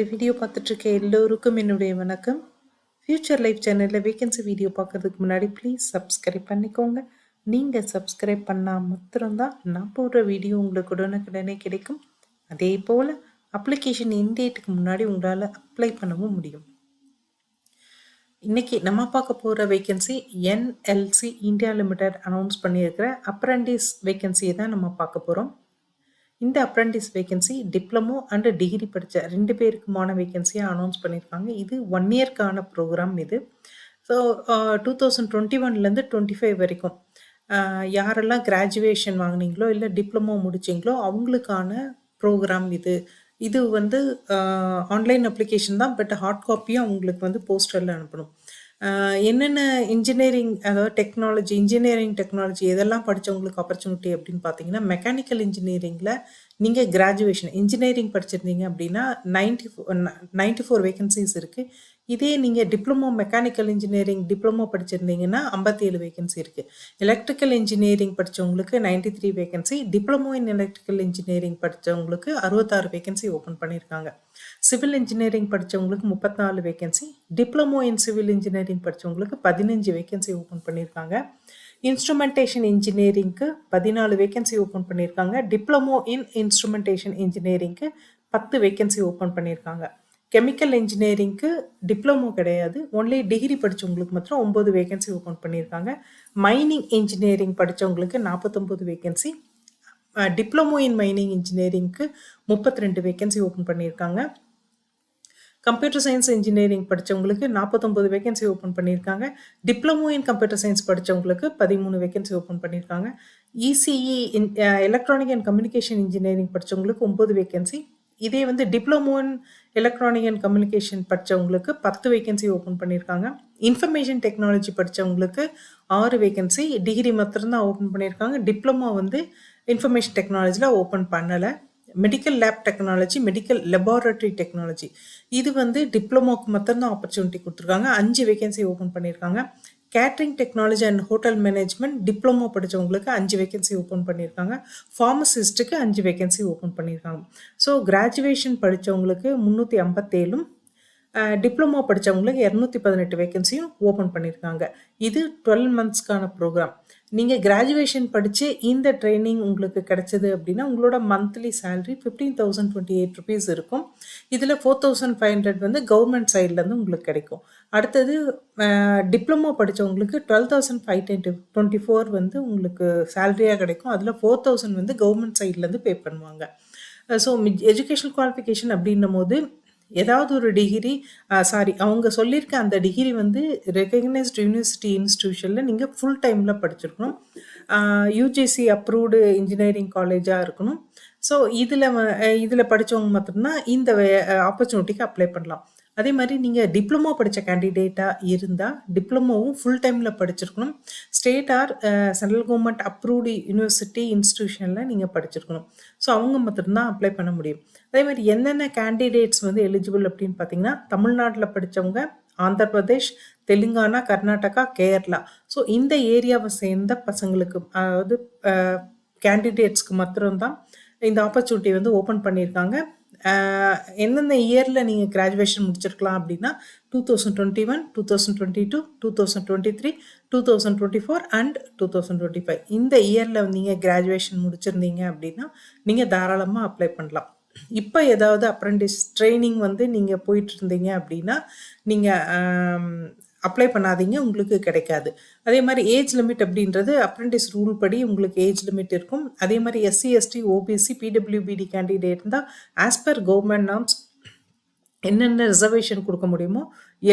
இந்த வீடியோ பார்த்துட்ருக்க எல்லோருக்கும் என்னுடைய வணக்கம். ஃப்யூச்சர் லைஃப் சேனலில் வேகன்சி வீடியோ பார்க்கறதுக்கு முன்னாடி ப்ளீஸ் சப்ஸ்கிரைப் பண்ணிக்கோங்க. நீங்கள் சப்ஸ்கிரைப் பண்ணால் மாத்திரம்தான் நான் போடுற வீடியோ உங்களுக்கு உடனுக்குடனே கிடைக்கும். அதே போல் அப்ளிகேஷன் டேட்டுக்கு முன்னாடி உங்களால் அப்ளை பண்ணவும் முடியும். இன்றைக்கி நம்ம பார்க்க போகிற vacancy NLC India limited announce பண்ணியிருக்கிற அப்ரண்டிஸ் வேகன்சியை தான் நம்ம பார்க்க போகிறோம். இந்த apprentice vacancy diploma and degree படித்த 2 பேருக்குமான வேகன்சியாக அனௌன்ஸ் பண்ணியிருக்காங்க. இது 1 இயர்க்கான ப்ரோக்ராம் இது. ஸோ 2021லேருந்து 25 வரைக்கும் யாரெல்லாம் கிராஜுவேஷன் வாங்கினீங்களோ இல்லை டிப்ளமோ முடிச்சிங்களோ அவங்களுக்கான ப்ரோக்ராம் இது. இது வந்து ஆன்லைன் அப்ளிகேஷன் தான், பட் ஹார்ட் காப்பியும் அவங்களுக்கு வந்து போஸ்டரில் அனுப்பணும். என்னென்ன இன்ஜினியரிங், அதாவது இன்ஜினியரிங் டெக்னாலஜி எதெல்லாம் படித்தவங்களுக்கு ஆப்பர்ச்சுனிட்டி அப்படின்னு பார்த்தீங்கன்னா, மெக்கானிக்கல் இன்ஜினியரிங்கில் நீங்கள் கிராஜுவேஷன் இன்ஜினியரிங் படிச்சிருந்தீங்க அப்படின்னா 94 வேகன்சிஸ் இருக்குது. இதே நீங்கள் டிப்ளமோ மெக்கானிக்கல் இன்ஜினியரிங் டிப்ளமோ படிச்சிருந்தீங்கன்னா 57 வேகன்சி இருக்குது. எலக்ட்ரிக்கல் இன்ஜினியரிங் படித்தவங்களுக்கு 93 vacancy, diploma in electrical engineering படித்தவங்களுக்கு 66 வேகன்சி ஓப்பன் பண்ணியிருக்காங்க. சிவில் இன்ஜினியரிங் படித்தவங்களுக்கு 34 vacancy, diploma in civil engineering படித்தவங்களுக்கு 15 வேகன்சி ஓப்பன் பண்ணியிருக்காங்க. இன்ஸ்ட்ருமெண்டேஷன் இன்ஜினியரிங்க்கு 14 வேகன்சி ஓப்பன் பண்ணியிருக்காங்க. டிப்ளமோ இன் இன்ஸ்ட்ருமெண்டேஷன் இன்ஜினியரிங்க்கு 10 வேகன்சி ஓப்பன் பண்ணியிருக்காங்க. கெமிக்கல் இன்ஜினியரிங்க்கு டிப்ளமோ கிடையாது, ஒன்லி டிகிரி படித்தவங்களுக்கு மாத்திரம் 9 வேகன்சி ஓப்பன் பண்ணியிருக்காங்க. மைனிங் இன்ஜினியரிங் படித்தவங்களுக்கு 49 வேகன்சி, டிப்ளமோ இன் மைனிங் இன்ஜினியரிங்க்கு 32 வேகன்சி ஓப்பன் பண்ணியிருக்காங்க. கம்ப்யூட்டர் சயின்ஸ் இன்ஜினியரிங் படித்தவங்களுக்கு 49 வேகன்சி ஓப்பன் பண்ணியிருக்காங்க. டிப்ளமோ இன் கம்ப்யூட்டர் சயின்ஸ் படித்தவங்களுக்கு 13 வேகன்சி ஓப்பன் பண்ணியிருக்காங்க. ECE electronic and communication engineering படித்தவங்களுக்கு 9 வேகன்சி. இதே வந்து diploma in electronic and communication படித்தவங்களுக்கு 10 வேகன்சி ஓப்பன் பண்ணியிருக்காங்க. இன்ஃபர்மேஷன் டெக்னாலஜி படித்தவங்களுக்கு 6 வேகன்சி, டிகிரி மாத்திரம்தான் ஓப்பன் பண்ணியிருக்காங்க. டிப்ளமோ வந்து இன்ஃபர்மேஷன் டெக்னாலஜியில் ஓப்பன் பண்ணலை. Medical lab technology, medical laboratory technology இது வந்து டிப்ளமோக்கு மாத்திரம்தான் ஆப்பர்ச்சுனிட்டி கொடுத்துருக்காங்க. 5 வேகன்சி ஓப்பன் பண்ணியிருக்காங்க. Catering technology and hotel management diploma படித்தவங்களுக்கு 5 வேகன்சி ஓப்பன் பண்ணியிருக்காங்க. ஃபார்மசிஸ்ட்டுக்கு 5 வேகன்சி ஓப்பன் பண்ணியிருக்காங்க. ஸோ கிராஜுவேஷன் படித்தவங்களுக்கு 357, டிப்ளமோ படித்தவங்களுக்கு 218 வேகன்சியும் ஓப்பன் பண்ணியிருக்காங்க. இது 12 மந்த்ஸ்க்கான ப்ரோக்ராம். நீங்கள் கிராஜுவேஷன் படித்து இந்த ட்ரைனிங் உங்களுக்கு கிடைச்சது அப்படின்னா உங்களோட மந்த்லி சேலரி 15,028 ருபீஸ் இருக்கும். இதில் 4,500 வந்து கவர்மெண்ட் சைட்லேருந்து உங்களுக்கு கிடைக்கும். அடுத்தது டிப்ளமோ படித்தவங்களுக்கு 12,524 வந்து உங்களுக்கு சேலரியாக கிடைக்கும். அதில் 4,000 வந்து கவர்மெண்ட் சைட்லேருந்து பே பண்ணுவாங்க. ஸோ எஜுகேஷனல் குவாலிஃபிகேஷன் அப்படின்னும் போது ஏதாவது ஒரு டிகிரி, அவங்க சொல்லியிருக்க அந்த டிகிரி வந்து ரெகக்னைஸ்டு யூனிவர்சிட்டி இன்ஸ்டிடியூஷனில் நீங்கள் ஃபுல் டைமில் படிச்சிருக்கணும். யூஜிசி அப்ரூவ்டு இன்ஜினியரிங் காலேஜாக இருக்கணும். ஸோ இதில் படித்தவங்க மட்டும்தான் இந்த ஆப்பர்ச்சுனிட்டிக்கு அப்ளை பண்ணலாம். அதே மாதிரி நீங்கள் டிப்ளமோ படித்த கேண்டிடேட்டாக இருந்தால் டிப்ளமோவும் ஃபுல் டைமில் படிச்சிருக்கணும். State or central government approved university இன்ஸ்டிடியூஷனில் நீங்கள் படிச்சிருக்கணும். ஸோ அவங்க மட்டும்தான் அப்ளை பண்ண முடியும். அதே மாதிரி என்னென்ன கேண்டிடேட்ஸ் வந்து எலிஜிபிள் அப்படின்னு பார்த்தீங்கன்னா, தமிழ்நாட்டில் படித்தவங்க, ஆந்திர பிரதேஷ், தெலுங்கானா, கர்நாடகா, கேரளா. ஸோ இந்த ஏரியாவை சேர்ந்த பசங்களுக்கு, அதாவது கேண்டிடேட்ஸ்க்கு மாத்திரம்தான் இந்த ஆப்பர்ச்சுனிட்டி வந்து ஓப்பன் பண்ணியிருக்காங்க. எந்தெந்த இயரில் நீங்கள் கிராஜுவேஷன் முடிச்சிருக்கலாம் அப்படின்னா 2021, 2022, 2023, 2024 அண்ட் 2025 இந்த இயரில் நீங்கள் கிராஜுவேஷன் முடிச்சிருந்தீங்க அப்படின்னா நீங்கள் தாராளமாக அப்ளை பண்ணலாம். இப்போ ஏதாவது அப்ரெண்டிஸ் ட்ரைனிங் வந்து நீங்கள் போயிட்டு இருந்தீங்க அப்படின்னா நீங்கள் அப்ளை பண்ணாதீங்க, உங்களுக்கு கிடைக்காது. அதே மாதிரி ஏஜ் லிமிட் அப்படின்றது அப்ரெண்டிஸ் ரூல் படி உங்களுக்கு ஏஜ் லிமிட் இருக்கும். அதே மாதிரி SC, ST, OBC, PWBD candidate தான் ஆஸ் பர் கவர்மெண்ட் நார்ம்ஸ் என்னென்ன ரிசர்வேஷன் கொடுக்க முடியுமோ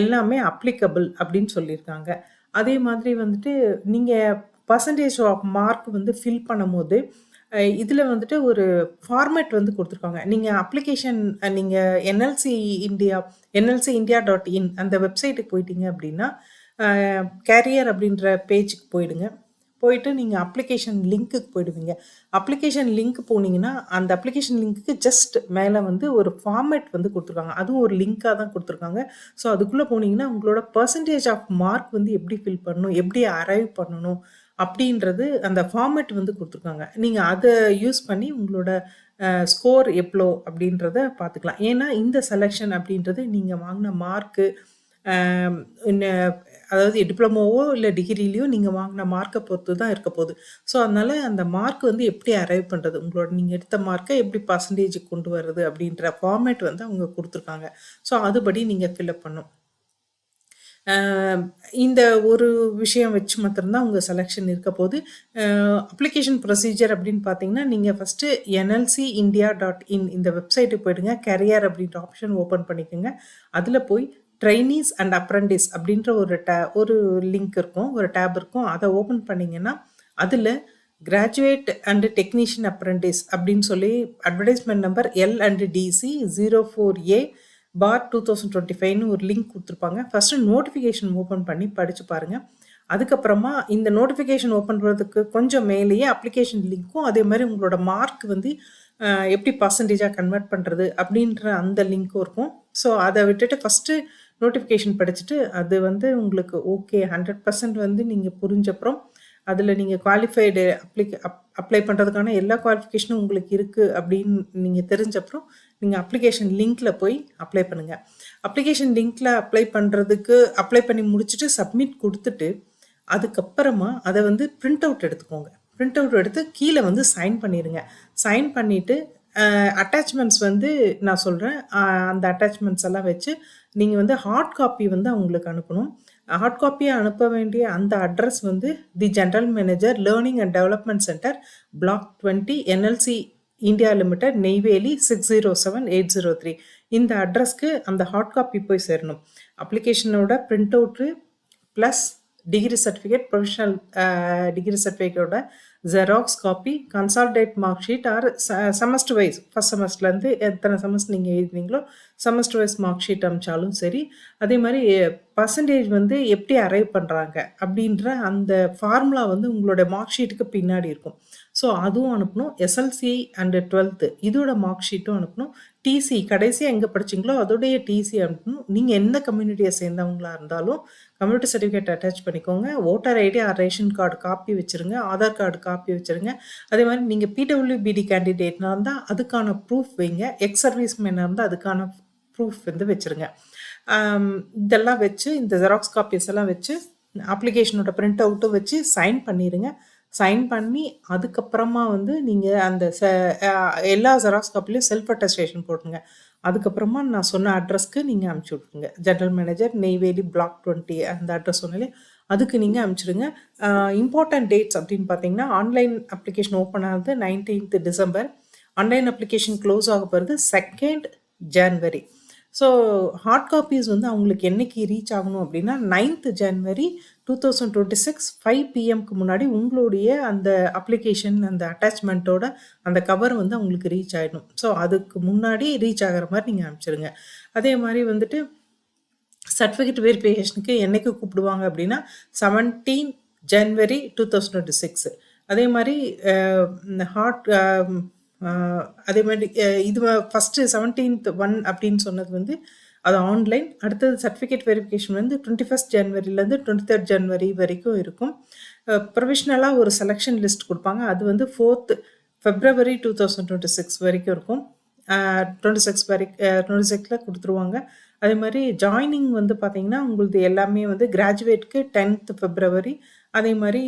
எல்லாமே அப்ளிகபிள் அப்படின்னு சொல்லியிருக்காங்க. அதே மாதிரி வந்துட்டு நீங்கள் பர்சன்டேஜ் ஆஃப் மார்க் வந்து ஃபில் பண்ணும்போது இதில் வந்துட்டு ஒரு ஃபார்மேட் வந்து கொடுத்துருக்காங்க. நீங்கள் அப்ளிகேஷன் நீங்கள் NLC India.in அந்த வெப்சைட்டுக்கு போயிட்டீங்க அப்படின்னா கேரியர் அப்படின்ற பேஜுக்கு போயிட்டு நீங்கள் அப்ளிகேஷன் லிங்க்குக்கு போயிடுவீங்க. அப்ளிகேஷன் லிங்க் போனீங்கன்னா அந்த அப்ளிகேஷன் லிங்க்குக்கு ஜஸ்ட் மேலே வந்து ஒரு ஃபார்மேட் வந்து கொடுத்துருக்காங்க. அதுவும் ஒரு லிங்காக தான் கொடுத்துருக்காங்க. ஸோ அதுக்குள்ளே போனீங்கன்னா உங்களோட பர்சன்டேஜ் ஆஃப் மார்க் வந்து எப்படி ஃபில் பண்ணணும், எப்படி அரைவ் பண்ணணும் அப்படின்றது அந்த ஃபார்மேட் வந்து கொடுத்துருக்காங்க. நீங்கள் அதை யூஸ் பண்ணி உங்களோட ஸ்கோர் எவ்வளோ அப்படின்றத பார்த்துக்கலாம். ஏன்னா இந்த செலெக்ஷன் அப்படின்றது நீங்கள் வாங்கின மார்க்கு, இன்ன அதாவது டிப்ளமோவோ இல்லை டிகிரிலையோ நீங்கள் வாங்கின மார்க்கை பொறுத்து தான் இருக்க போகுது. ஸோ அதனால் அந்த மார்க் வந்து எப்படி அரைவ் பண்ணுறது, உங்களோட நீங்கள் எடுத்த மார்க்கை எப்படி பர்சன்டேஜுக்கு கொண்டு வர்றது அப்படின்ற ஃபார்மேட் வந்து அவங்க கொடுத்துருக்காங்க. ஸோ அதுபடி நீங்கள் ஃபில்அப் பண்ணும். இந்த ஒரு விஷயம் வச்சு மாத்திரம்தான் உங்கள் செலெக்ஷன் இருக்க போது. அப்ளிகேஷன் ப்ரொசீஜர் அப்படின்னு பார்த்தீங்கன்னா, நீங்கள் ஃபஸ்ட்டு nlcindia.in இந்த வெப்சைட்டுக்கு போயிடுங்க. கரியர் அப்படின்ற ஆப்ஷன் ஓப்பன் பண்ணிக்கோங்க. அதில் போய் ட்ரைனீஸ் அண்ட் அப்ரண்டிஸ் அப்படின்ற ஒரு லிங்க் இருக்கும், ஒரு டேப் இருக்கும். அதை ஓப்பன் பண்ணிங்கன்னா அதில் கிராஜுவேட் அண்ட் டெக்னீஷியன் அப்ரண்டிஸ் அப்படின்னு சொல்லி அட்வர்டைஸ்மெண்ட் நம்பர் L&DC 04A/2025ன்னு ஒரு லிங்க் கொடுத்துருப்பாங்க. ஃபஸ்ட்டு நோட்டிஃபிகேஷன் ஓப்பன் பண்ணி படித்து பாருங்கள். அதுக்கப்புறமா இந்த நோட்டிஃபிகேஷன் ஓப்பன் பண்ணுறதுக்கு கொஞ்சம் மேலேயே அப்ளிகேஷன் லிங்க்கும் அதே மாதிரி உங்களோட மார்க் வந்து எப்படி பர்சன்டேஜாக கன்வெர்ட் பண்ணுறது அப்படின்ற அந்த லிங்க்கும் இருக்கும். ஸோ அதை விட்டுட்டு ஃபஸ்ட்டு நோட்டிஃபிகேஷன் படிச்சுட்டு அது வந்து உங்களுக்கு ஓகே 100% வந்து நீங்கள் புரிஞ்சப்புறம் அதில் நீங்கள் குவாலிஃபைடு அப்ளை பண்ணுறதுக்கான எல்லா குவாலிஃபிகேஷனும் உங்களுக்கு இருக்குது அப்படின்னு நீங்கள் தெரிஞ்சப்புறம் நீங்கள் அப்ளிகேஷன் லிங்க்கில் போய் அப்ளை பண்ணுங்கள். அப்ளிகேஷன் லிங்க்கில் அப்ளை பண்ணி முடிச்சுட்டு சப்மிட் கொடுத்துட்டு அதுக்கப்புறமா அதை வந்து பிரிண்ட் அவுட் எடுத்துக்கோங்க. பிரிண்ட் அவுட் எடுத்து கீழே வந்து சைன் பண்ணிடுங்க. சைன் பண்ணிவிட்டு அட்டாச்மெண்ட்ஸ் வந்து நான் சொல்கிறேன், அந்த அட்டாச்மெண்ட்ஸ் எல்லாம் வச்சு நீங்கள் வந்து ஹார்ட் காப்பி வந்து அவங்களுக்கு அனுப்பணும். ஹார்ட் காப்பியை அனுப்ப வேண்டிய அந்த அட்ரஸ் வந்து the general manager learning and development centre, block 20, NLC India limited, Neyveli 607803. இந்த அட்ரஸ்க்கு அந்த ஹார்ட் காப்பி போய் சேரணும். அப்ளிகேஷனோட print out plus degree certificate, professional degree சர்டிஃபிகேட்டோட xerox copy, consolidated mark sheet or semester wise first செமஸ்டர்லேருந்து எத்தனை செமஸ்டர் நீங்கள் எழுதினீங்களோ செமஸ்டர் வைஸ் மார்க் ஷீட் அனுப்பிச்சாலும் சரி. அதே மாதிரி பர்சன்டேஜ் வந்து எப்படி அரைவ் பண்ணுறாங்க அப்படின்ற அந்த ஃபார்முலா வந்து உங்களோட மார்க் ஷீட்டுக்கு பின்னாடி இருக்கும். ஸோ அதுவும் அனுப்பணும். SLC அண்டு 12th இதோட மார்க் ஷீட்டும் அனுப்பணும். டிசி கடைசியாக எங்கே படிச்சிங்களோ அதோடைய டிசி அனுப்பணும். நீங்கள் எந்த கம்யூனிட்டியை சேர்ந்தவங்களா இருந்தாலும் கம்யூனிட்டி சர்டிஃபிகேட் அட்டாச் பண்ணிக்கோங்க. Voter ID or ration card copy வச்சுருங்க. ஆதார் கார்டு காப்பி வச்சுருங்க. அதே மாதிரி நீங்கள் PWBD கேண்டிடேட்னா இருந்தால் அதுக்கான ப்ரூஃப் வைங்க. எக்ஸ் சர்வீஸ் மேனாக இருந்தால் அதுக்கான ப்ரூஃப் வந்து வச்சுருங்க. இதெல்லாம் வச்சு இந்த ஜெராக்ஸ் காப்பீஸ் எல்லாம் வச்சு அப்ளிகேஷனோட பிரிண்ட் அவுட்டும் வச்சு சைன் பண்ணிடுங்க. சைன் பண்ணி அதுக்கப்புறமா வந்து நீங்கள் அந்த எல்லா ஜெராக்ஸ் காப்பிலையும் செல்ஃப் அட்டஸ்டேஷன் போட்டுங்க. அதுக்கப்புறமா நான் சொன்ன அட்ரஸ்க்கு நீங்கள் அனுப்பிச்சி விட்ருங்க. ஜென்ரல் மேனேஜர், நெய்வேலி, பிளாக் 20 அந்த அட்ரஸ் சொன்னாலே அதுக்கு நீங்கள் அனுப்பிச்சிடுங்க. இம்பார்ட்டன்ட் டேட்ஸ் அப்படின்னு பார்த்தீங்கன்னா, ஆன்லைன் அப்ளிகேஷன் ஓப்பன் ஆகுது 19th December. Online application close ஆக போகிறது 2nd January. So heart copies வந்து அவங்களுக்கு என்றைக்கு ரீச் ஆகணும் அப்படின்னா 9th January 2026 5 PM முன்னாடி உங்களுடைய அந்த அப்ளிகேஷன் அந்த அட்டாச்மெண்ட்டோட அந்த கவர் வந்து அவங்களுக்கு ரீச் ஆகிடும். ஸோ அதுக்கு முன்னாடி ரீச் ஆகிற மாதிரி நீங்கள் அனுப்பிச்சிடுங்க. அதே மாதிரி வந்துட்டு சர்டிஃபிகேட் வெரிஃபிகேஷனுக்கு என்றைக்கு கூப்பிடுவாங்க அப்படின்னா 17 January 2026. அதே மாதிரி அதே மாதிரி இது ஃபஸ்ட்டு 17th 1 அப்படின்னு சொன்னது வந்து அது ஆன்லைன். அடுத்தது சர்டிஃபிகேட் வெரிஃபிகேஷன் வந்து 21st Januaryலேருந்து 23rd January வரைக்கும் இருக்கும். ப்ரொவிஷ்னலாக ஒரு செலெக்ஷன் லிஸ்ட் கொடுப்பாங்க. அது வந்து 4th February 2026 வரைக்கும் இருக்கும். 26 கொடுத்துருவாங்க. அதே மாதிரி ஜாயினிங் வந்து பார்த்தீங்கன்னா உங்களது எல்லாமே வந்து கிராஜுவேட்க்கு 10th February, அதே மாதிரி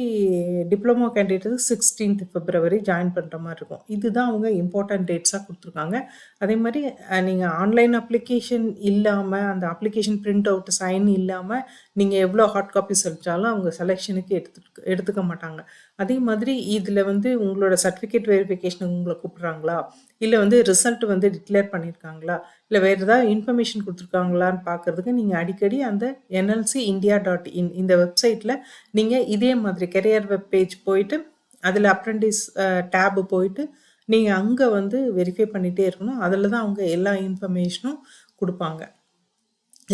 டிப்ளமோ கேண்டிடேட்டுக்கு 16th February ஜாயின் பண்ணுற மாதிரி இருக்கும். இதுதான் அவங்க இம்பார்ட்டன்ட் டேட்ஸாக கொடுத்துருக்காங்க. அதே மாதிரி நீங்கள் ஆன்லைன் அப்ளிகேஷன் இல்லாமல் அந்த அப்ளிகேஷன் பிரிண்ட் அவுட் சைன் இல்லாமல் நீங்கள் எவ்வளோ ஹார்ட் காப்பீஸ் அடித்தாலும் அவங்க செலெக்ஷனுக்கு எடுத்துக்க மாட்டாங்க. அதே மாதிரி இதில் வந்து உங்களோட சர்டிஃபிகேட் வெரிஃபிகேஷனுக்கு உங்களை கூப்பிட்றாங்களா, இல்லை வந்து ரிசல்ட் வந்து டிக்ளேர் பண்ணியிருக்காங்களா, இல்லை வேறு ஏதாவது இன்ஃபர்மேஷன் கொடுத்துருக்காங்களான்னு பார்க்குறதுக்கு நீங்கள் அடிக்கடி அந்த nlcindia.in இந்த வெப்சைட்டில் நீங்கள் இதே மாதிரி கெரியர் வெப் பேஜ் போயிட்டு அதில் அப்ரெண்டிஸ் டேபு போயிட்டு நீங்கள் அங்கே வந்து வெரிஃபை பண்ணிகிட்டே இருக்கணும். அதில் தான் அவங்க எல்லா இன்ஃபர்மேஷனும் கொடுப்பாங்க.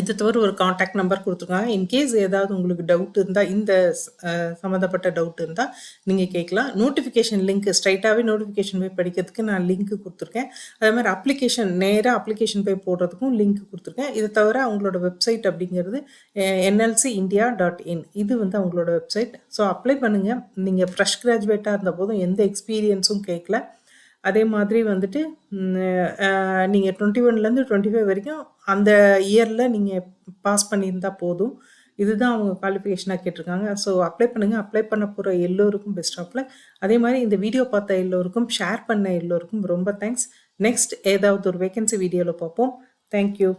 இது தவிர ஒரு காண்டாக்ட் நம்பர் கொடுத்துருக்காங்க. இன்கேஸ் ஏதாவது உங்களுக்கு டவுட் இருந்தால், இந்த சம்மந்தப்பட்ட டவுட் இருந்தால் நீங்கள் கேட்கலாம். நோட்டிஃபிகேஷன் லிங்க் ஸ்ட்ரைட்டாகவே நோட்டிஃபிகேஷன் போய் படிக்கிறதுக்கு நான் லிங்க் கொடுத்துருக்கேன். அதே மாதிரி நேராக அப்ளிகேஷன் போய் போடுறதுக்கும் லிங்க் கொடுத்துருக்கேன். இதை தவிர அவங்களோட வெப்சைட் அப்படிங்கிறது nlcindia.in இது வந்து அவங்களோட வெப்சைட். ஸோ அப்ளை பண்ணுங்கள். நீங்கள் ஃப்ரெஷ் கிராஜுவேட்டாக இருந்த போதும் எந்த எக்ஸ்பீரியன்ஸும் கேட்கல. அதே மாதிரி வந்துட்டு நீங்கள் 21லேருந்து 25 வரைக்கும் அந்த இயரில் நீங்கள் பாஸ் பண்ணியிருந்தா போதும். இதுதான் அவங்க குவாலிஃபிகேஷனாக கேட்டிருக்காங்க. ஸோ அப்ளை பண்ணுங்கள். அப்ளை பண்ண போகிற எல்லோருக்கும் பெஸ்ட் ஆஃப் லக். அதே மாதிரி இந்த வீடியோ பார்த்த எல்லோருக்கும், ஷேர் பண்ண எல்லோருக்கும் ரொம்ப தேங்க்ஸ். நெக்ஸ்ட் ஏதாவது ஒரு வேகன்சி வீடியோவில் பார்ப்போம். தேங்க்யூ.